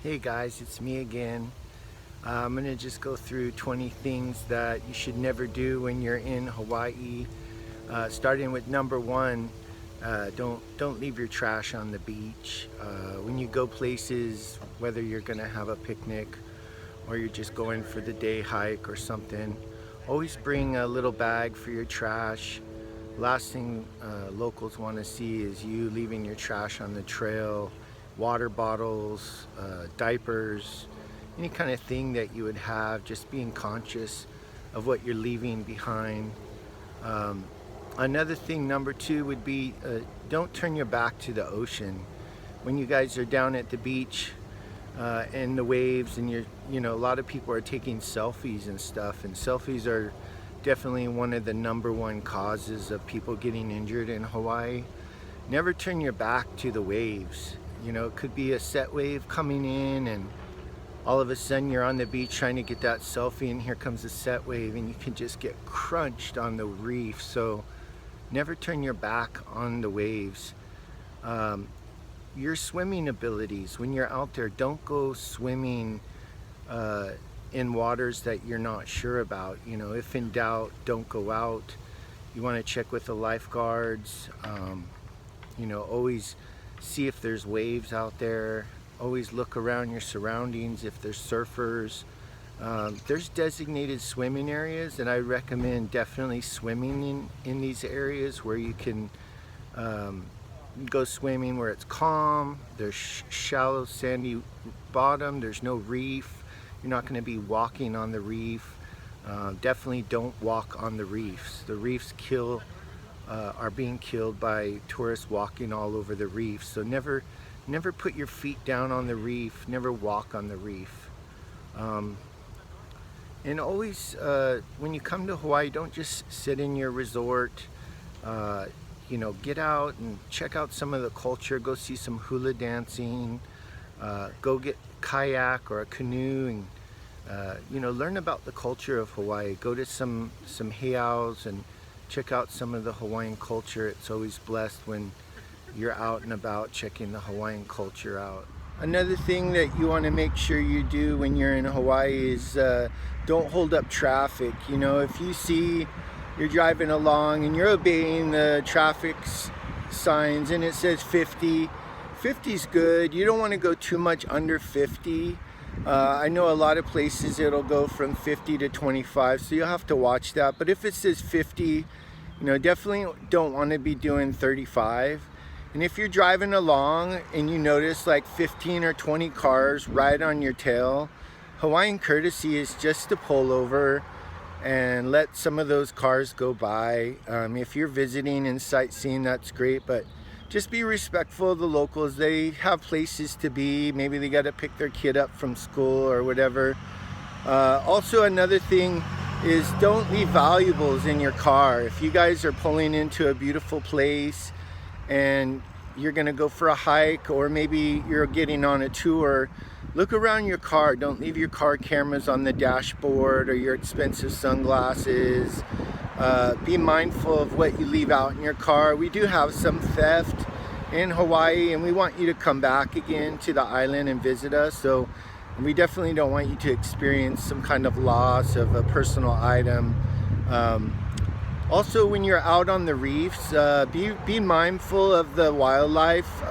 Hey guys, it's me again. I'm gonna just go through 20 things that you should never do when you're in Hawaii. Starting with number one, don't leave your trash on the beach. When you go places, whether you're gonna have a picnic or you're just going for the day hike or something, always bring a little bag for your trash. Last thing locals want to see is you leaving your trash on the trail, water bottles, diapers, any kind of thing that you would have, just being conscious of what you're leaving behind. Um, Another thing, number two, would be don't turn your back to the ocean. When you guys are down at the beach and the waves, and a lot of people are taking selfies and stuff, and selfies are definitely one of the number one causes of people getting injured in Hawaii. Never turn your back to the waves. It could be a set wave coming in, and all of a sudden you're on the beach trying to get that selfie, and here comes a set wave, and you can just get crunched on the reef. So never turn your back on the waves. Your swimming abilities, when you're out there, don't go swimming in waters that you're not sure about. If in doubt, don't go out. You want to check with the lifeguards. Always see if there's waves out there. Always look around your surroundings if there's surfers. There's designated swimming areas, and I recommend definitely swimming in these areas where you can go swimming where it's calm. There's shallow sandy bottom. There's no reef. You're not going to be walking on the reef. Definitely don't walk on the reefs. The reefs are being killed by tourists walking all over the reef. So never put your feet down on the reef. Never walk on the reef. And always, when you come to Hawaii, don't just sit in your resort. Get out and check out some of the culture. Go see some hula dancing. Go get kayak or a canoe, and learn about the culture of Hawaii. Go to some heiaus and check out some of the Hawaiian culture. It's always blessed when you're out and about checking the Hawaiian culture out. Another thing that you want to make sure you do when you're in Hawaii is don't hold up traffic. If you see you're driving along and you're obeying the traffic signs and it says 50, 50 is good. You don't want to go too much under 50. I know a lot of places it'll go from 50 to 25, so you'll have to watch that. But if it says 50, definitely don't want to be doing 35. And if you're driving along and you notice like 15 or 20 cars right on your tail, Hawaiian courtesy is just to pull over and let some of those cars go by. If you're visiting and sightseeing, that's great, but just be respectful of the locals. They have places to be. Maybe they got to pick their kid up from school or whatever. Also, another thing is don't leave valuables in your car. If you guys are pulling into a beautiful place and you're gonna go for a hike, or maybe you're getting on a tour, look around your car. Don't leave your car cameras on the dashboard or your expensive sunglasses. Be mindful of what you leave out in your car. We do have some theft in Hawaii, and we want you to come back again to the island and visit us. So we definitely don't want you to experience some kind of loss of a personal item. Also, when you're out on the reefs, be mindful of the wildlife.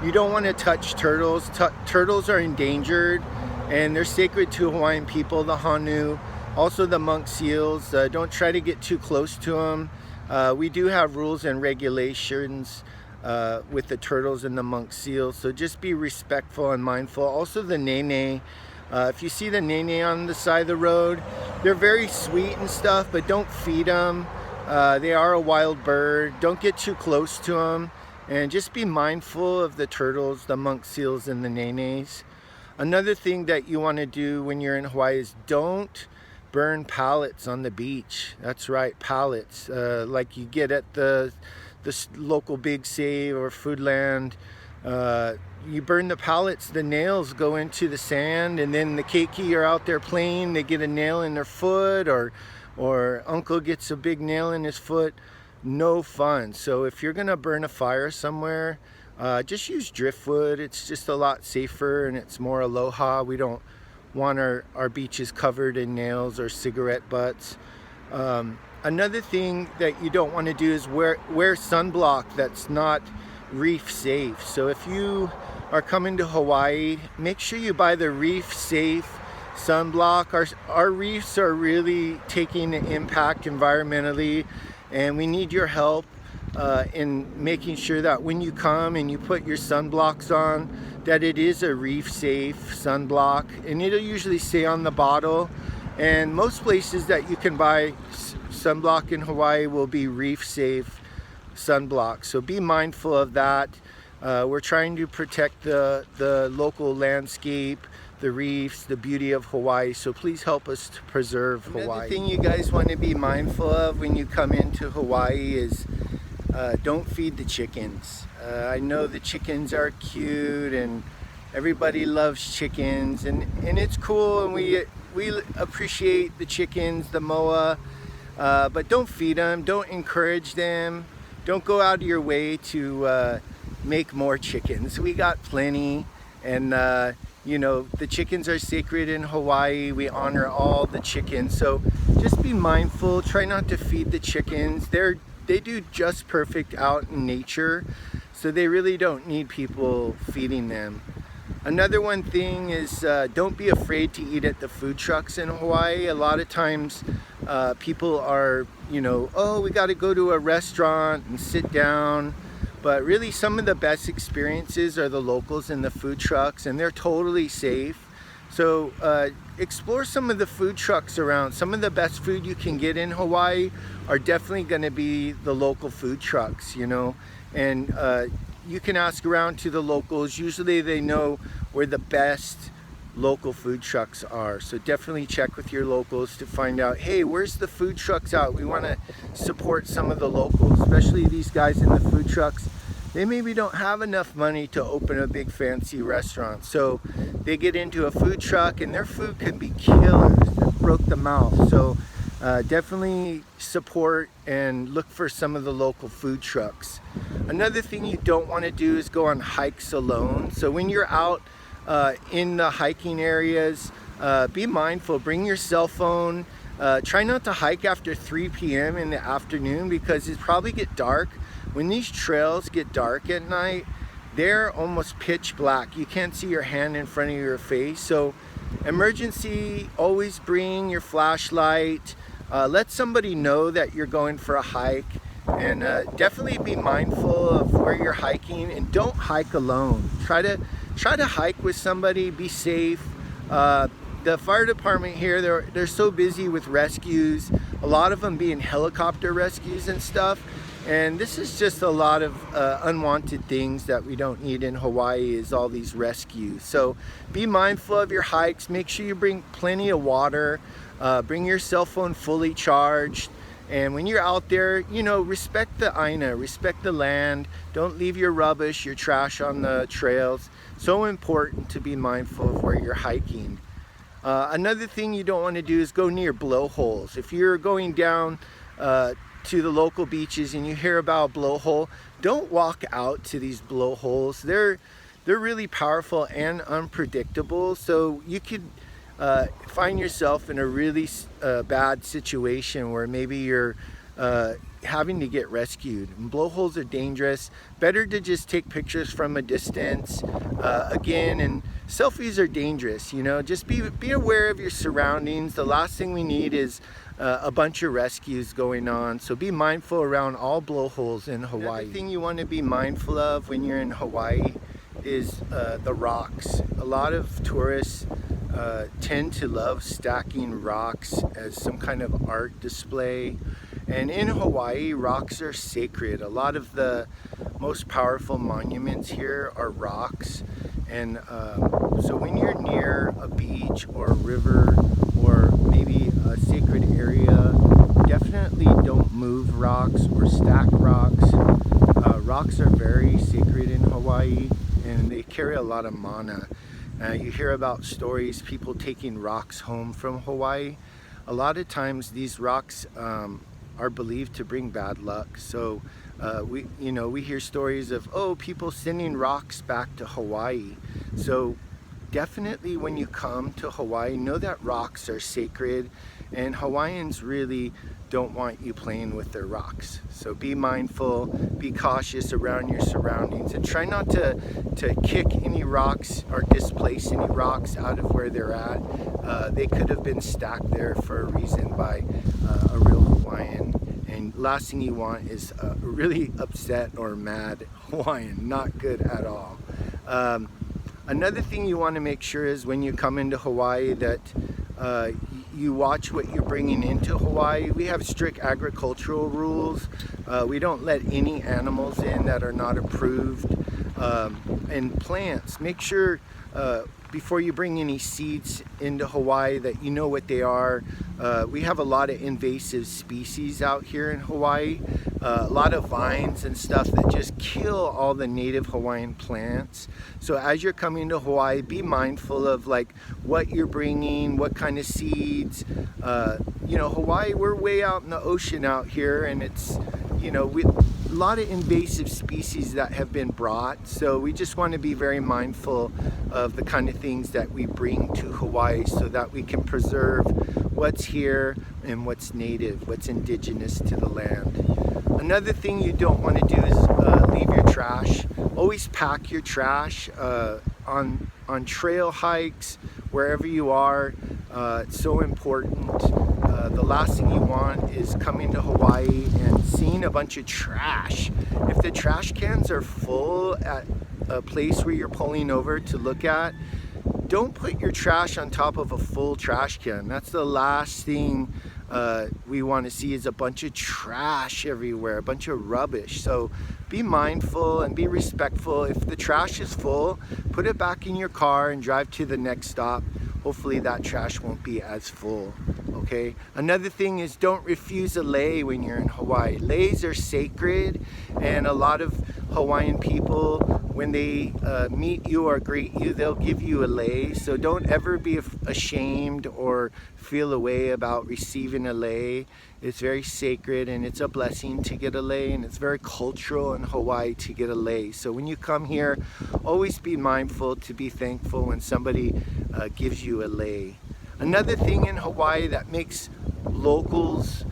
You don't want to touch turtles. Turtles are endangered, and they're sacred to Hawaiian people, the Hanu. Also the monk seals. Don't try to get too close to them. We do have rules and regulations with the turtles and the monk seals, so just be respectful and mindful. Also the nene. If you see the nene on the side of the road, they're very sweet and stuff, but don't feed them. They are a wild bird. Don't get too close to them. And just be mindful of the turtles, the monk seals, and the nenes. Another thing that you want to do when you're in Hawaii is don't burn pallets on the beach. That's right, pallets. Like you get at the local Big Save or Foodland. You burn the pallets, the nails go into the sand, and then the keiki are out there playing. They get a nail in their foot, or uncle gets a big nail in his foot. No fun. So if you're gonna burn a fire somewhere, Just use driftwood. It's just a lot safer and it's more aloha. We don't want our beaches covered in nails or cigarette butts. Another thing that you don't want to do is wear sunblock that's not reef safe. So if you are coming to Hawaii, make sure you buy the reef safe sunblock. Our reefs are really taking an impact environmentally, and we need your help in making sure that when you come and you put your sunblocks on, that it is a reef safe sunblock, and it'll usually say on the bottle. And most places that you can buy sunblock in Hawaii will be reef safe sunblock, so be mindful of that. We're trying to protect the local landscape, the reefs, the beauty of Hawaii, so please help us to preserve Hawaii. Another thing you guys want to be mindful of when you come into Hawaii is don't feed the chickens. I know the chickens are cute and everybody loves chickens, and it's cool, and we appreciate the chickens, the moa, but don't feed them, don't encourage them, don't go out of your way to make more chickens. We got plenty, and you know, the chickens are sacred in Hawaii. We honor all the chickens, so just be mindful. Try not to feed the chickens. They do just perfect out in nature, so they really don't need people feeding them. Another one thing is don't be afraid to eat at the food trucks in Hawaii. A lot of times people are, you know, oh, we got to go to a restaurant and sit down. But really, some of the best experiences are the locals in the food trucks, and they're totally safe. So explore some of the food trucks around. Some of the best food you can get in Hawaii are definitely going to be the local food trucks, you know. And you can ask around to the locals. Usually they know where the best local food trucks are. So definitely check with your locals to find out, hey, where's the food trucks out? We want to support some of the locals, especially these guys in the food trucks. They maybe don't have enough money to open a big fancy restaurant, so they get into a food truck and their food can be killers that broke the mouth. So definitely support and look for some of the local food trucks. Another thing you don't want to do is go on hikes alone. So when you're out in the hiking areas, be mindful, bring your cell phone. Try not to hike after 3 p.m. in the afternoon, because it probably get dark. When these trails get dark at night, they're almost pitch black. You can't see your hand in front of your face. So emergency, always bring your flashlight. Let somebody know that you're going for a hike, and definitely be mindful of where you're hiking, and don't hike alone. Try to hike with somebody, be safe. The fire department here, they're so busy with rescues, a lot of them being helicopter rescues and stuff. And this is just a lot of unwanted things that we don't need in Hawaii, is all these rescues. So be mindful of your hikes. Make sure you bring plenty of water. Bring your cell phone fully charged. And when you're out there, you know, respect the aina, respect the land. Don't leave your rubbish, your trash on the trails. So important to be mindful of where you're hiking. Another thing you don't want to do is go near blowholes. If you're going down to the local beaches and you hear about a blowhole, don't walk out to these blowholes. They're really powerful and unpredictable, so you could find yourself in a really bad situation where maybe you're having to get rescued. And blowholes are dangerous. Better to just take pictures from a distance. Again, and selfies are dangerous, you know. Just be aware of your surroundings. The last thing we need is a bunch of rescues going on, so be mindful around all blowholes in Hawaii. Another thing you want to be mindful of when you're in Hawaii is the rocks. A lot of tourists tend to love stacking rocks as some kind of art display, and in Hawaii, rocks are sacred. A lot of the most powerful monuments here are rocks, and so when you're near a beach or a river or maybe a sacred area, definitely don't move rocks or stack rocks. Rocks are very sacred in Hawaii, and they carry a lot of mana. You hear about stories, people taking rocks home from Hawaii. A lot of times these rocks are believed to bring bad luck, so We hear stories of, oh, people sending rocks back to Hawaii. So definitely when you come to Hawaii, know that rocks are sacred, and Hawaiians really don't want you playing with their rocks. So be mindful, be cautious around your surroundings, and try not to kick any rocks or displace any rocks out of where they're at. They could have been stacked there for a reason by a real Hawaiian. And last thing you want is a really upset or mad Hawaiian. Not good at all. Another thing you want to make sure is when you come into Hawaii that you watch what you're bringing into Hawaii. We have strict agricultural rules. We don't let any animals in that are not approved. And plants, make sure before you bring any seeds into Hawaii that you know what they are. We have a lot of invasive species out here in Hawaii. A lot of vines and stuff that just kill all the native Hawaiian plants. So as you're coming to Hawaii, be mindful of like what you're bringing, what kind of seeds. Hawaii, we're way out in the ocean out here, and it's, a lot of invasive species that have been brought. So we just want to be very mindful of the kind of things that we bring to Hawaii so that we can preserve what's here and what's native, what's indigenous to the land. Another thing you don't want to do is leave your trash. Always pack your trash on trail hikes, wherever you are. It's so important. The last thing you want is coming to Hawaii and seeing a bunch of trash. If the trash cans are full at a place where you're pulling over to look at, don't put your trash on top of a full trash can. That's the last thing we want to see, is a bunch of trash everywhere, a bunch of rubbish. So be mindful and be respectful. If the trash is full, put it back in your car and drive to the next stop. Hopefully that trash won't be as full, okay? Another thing is don't refuse a lei when you're in Hawaii. Leis are sacred, and a lot of Hawaiian people, when they meet you or greet you, they'll give you a lei. So don't ever be ashamed or feel a way about receiving a lei. It's very sacred, and it's a blessing to get a lei, and it's very cultural in Hawaii to get a lei. So when you come here, always be mindful to be thankful when somebody gives you a lei. Another thing in Hawaii that makes locals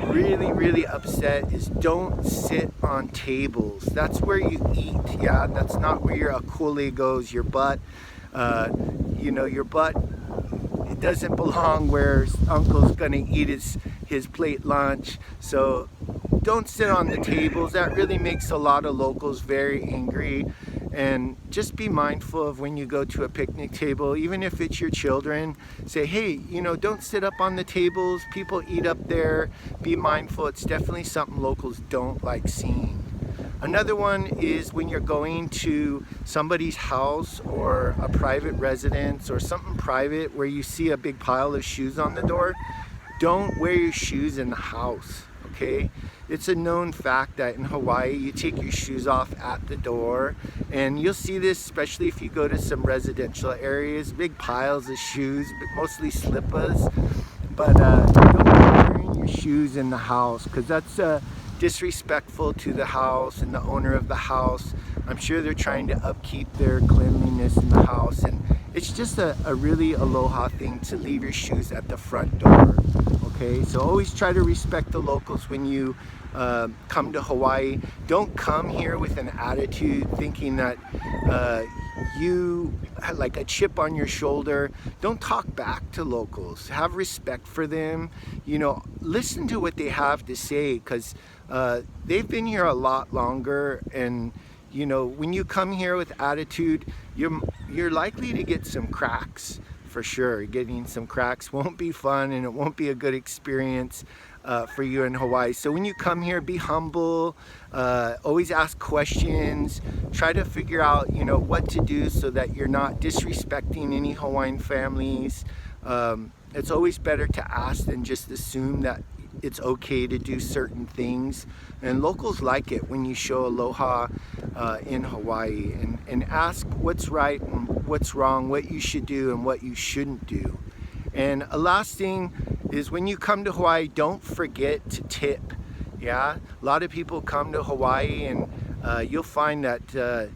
really upset is don't sit on tables. That's where you eat, yeah? That's not where your akule goes, your butt. Your butt, it doesn't belong where uncle's gonna eat his plate lunch. So don't sit on the tables. That really makes a lot of locals very angry. And just be mindful of when you go to a picnic table, even if it's your children, say, hey, don't sit up on the tables. People eat up there. Be mindful. It's definitely something locals don't like seeing. Another one is when you're going to somebody's house or a private residence or something private where you see a big pile of shoes on the door, don't wear your shoes in the house, okay? It's a known fact that in Hawaii, you take your shoes off at the door, and you'll see this especially if you go to some residential areas, big piles of shoes, but mostly slippers. But don't be wearing your shoes in the house, because that's disrespectful to the house and the owner of the house. I'm sure they're trying to upkeep their cleanliness in the house, and it's just a really aloha thing to leave your shoes at the front door. Okay, so always try to respect the locals when you come to Hawaii. Don't come here with an attitude thinking that you have like a chip on your shoulder. Don't talk back to locals. Have respect for them. Listen to what they have to say, because they've been here a lot longer, and when you come here with attitude, you're likely to get some cracks. For sure, getting some cracks won't be fun, and it won't be a good experience for you in Hawaii. So when you come here, be humble, always ask questions, try to figure out what to do so that you're not disrespecting any Hawaiian families. It's always better to ask than just assume that it's okay to do certain things, and locals like it when you show aloha in Hawaii, and ask what's right and what's wrong, what you should do and what you shouldn't do. And a last thing is, when you come to Hawaii, don't forget to tip. Yeah, a lot of people come to Hawaii, and you'll find that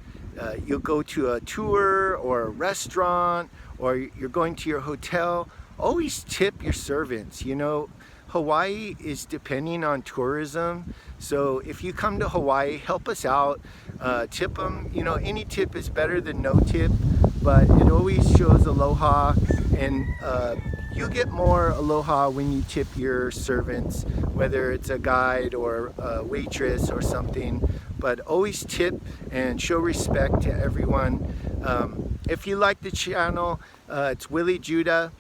you'll go to a tour or a restaurant, or you're going to your hotel. Always tip your servants. You know, Hawaii is depending on tourism, so if you come to Hawaii, help us out. Tip them. You know, any tip is better than no tip, but it always shows aloha, and you get more aloha when you tip your servants, whether it's a guide or a waitress or something. But always tip and show respect to everyone. If you like the channel, it's Willie Judah,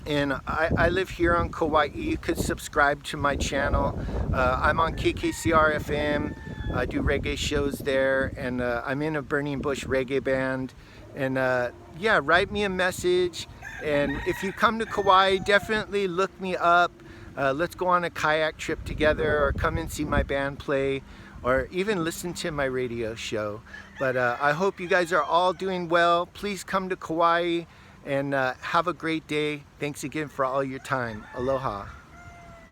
and I live here on Kauai. You could subscribe to my channel. I'm on KKCR FM. I do reggae shows there, and I'm in a Burning Bush reggae band. And yeah, write me a message. And if you come to Kauai, definitely look me up. Let's go on a kayak trip together, or come and see my band play, or even listen to my radio show. But I hope you guys are all doing well. Please come to Kauai and have a great day. Thanks again for all your time. Aloha.